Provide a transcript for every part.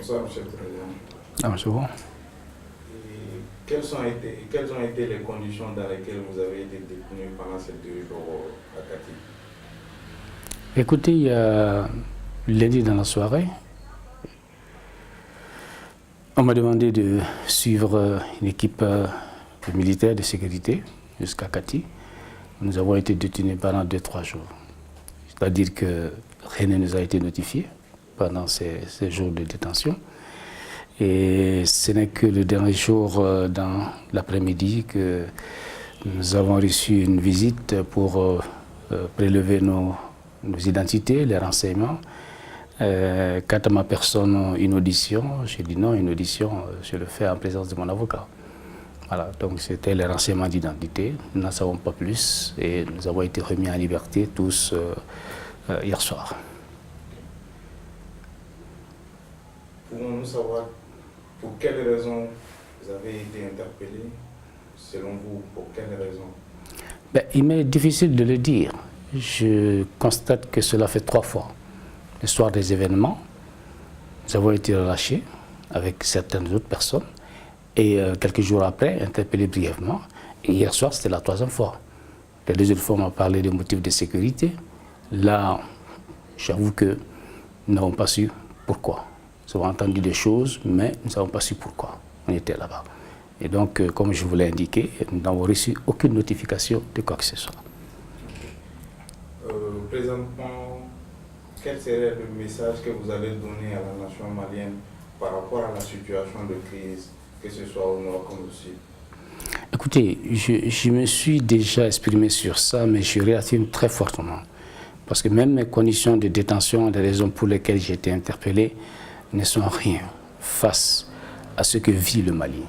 Bonsoir, Monsieur le Président. Ah, c'est bon. Et quelles ont été les conditions dans lesquelles vous avez été détenu pendant cette durée à Kati? Écoutez, il y a lundi dans la soirée, on m'a demandé de suivre une équipe de militaires de sécurité jusqu'à Kati. Nous avons été détenus pendant 2-3 jours. C'est-à-dire que rien ne nous a été notifié pendant ces jours de détention. Et ce n'est que le dernier jour, dans l'après-midi, que nous avons reçu une visite pour prélever nos identités, les renseignements. Quant à ma personne, une audition, j'ai dit non, une audition, je le fais en présence de mon avocat. Voilà, donc c'était les renseignements d'identité, nous n'en savons pas plus et nous avons été remis en liberté tous hier soir. Pouvons-nous savoir pour quelles raisons vous avez été interpellé? Selon vous, pour quelles raisons? Il m'est difficile de le dire. Je constate que cela fait 3 fois. Le soir des événements, nous avons été relâchés avec certaines autres personnes et quelques jours après, interpellés brièvement. Et hier soir, c'était la 3e fois. La 2e fois, on m'a parlé des motifs de sécurité. Là, j'avoue que nous n'avons pas su pourquoi. Nous avons entendu des choses, mais nous n'avons pas su pourquoi on était là-bas. Et donc, comme je vous l'ai indiqué, nous n'avons reçu aucune notification de quoi que ce soit. Présentement, quel serait le message que vous allez donner à la nation malienne par rapport à la situation de crise, que ce soit au nord comme au sud? Écoutez, je me suis déjà exprimé sur ça, mais je réaffirme très fortement. Parce que même mes conditions de détention, les raisons pour lesquelles j'ai été interpellé, ne sont rien face à ce que vit le Mali,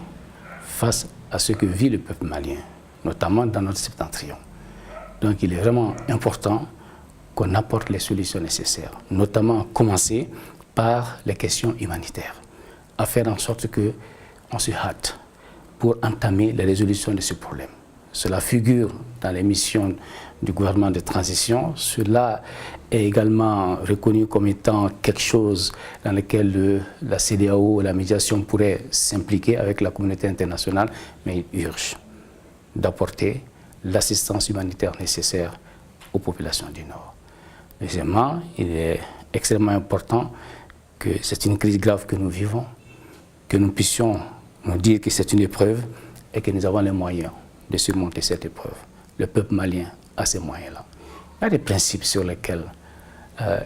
face à ce que vit le peuple malien, notamment dans notre septentrion. Donc il est vraiment important qu'on apporte les solutions nécessaires, notamment commencer par les questions humanitaires, à faire en sorte qu'on se hâte pour entamer la résolution de ce problème. Cela figure dans les missions du gouvernement de transition. Cela est également reconnu comme étant quelque chose dans lequel la CEDEAO, la médiation pourrait s'impliquer avec la communauté internationale, mais il urge d'apporter l'assistance humanitaire nécessaire aux populations du Nord. Deuxièmement, il est extrêmement important que c'est une crise grave que nous vivons, que nous puissions nous dire que c'est une épreuve et que nous avons les moyens de surmonter cette épreuve. Le peuple malien a ces moyens-là. Il y a des principes sur lesquels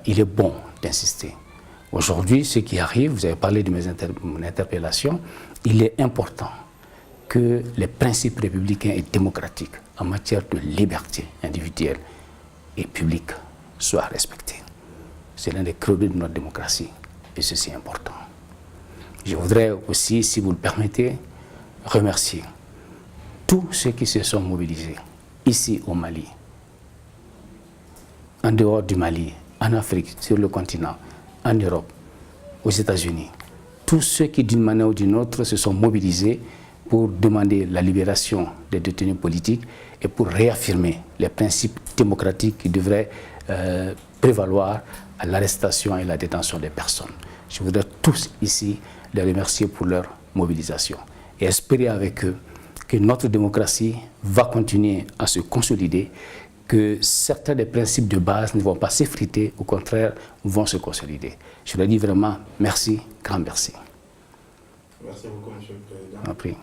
il est bon d'insister. Aujourd'hui, ce qui arrive, vous avez parlé de mon interpellation, il est important que les principes républicains et démocratiques en matière de liberté individuelle et publique soient respectés. C'est l'un des credos de notre démocratie et ceci est important. Je voudrais aussi, si vous le permettez, remercier tous ceux qui se sont mobilisés ici au Mali, en dehors du Mali, en Afrique, sur le continent, en Europe, aux États-Unis. Tous ceux qui, d'une manière ou d'une autre, se sont mobilisés pour demander la libération des détenus politiques et pour réaffirmer les principes démocratiques qui devraient prévaloir à l'arrestation et la détention des personnes. Je voudrais tous ici les remercier pour leur mobilisation et espérer avec eux que notre démocratie va continuer à se consolider, que certains des principes de base ne vont pas s'effriter, au contraire, vont se consolider. Je leur dis vraiment merci, grand merci. Merci beaucoup, Monsieur le Président. Merci.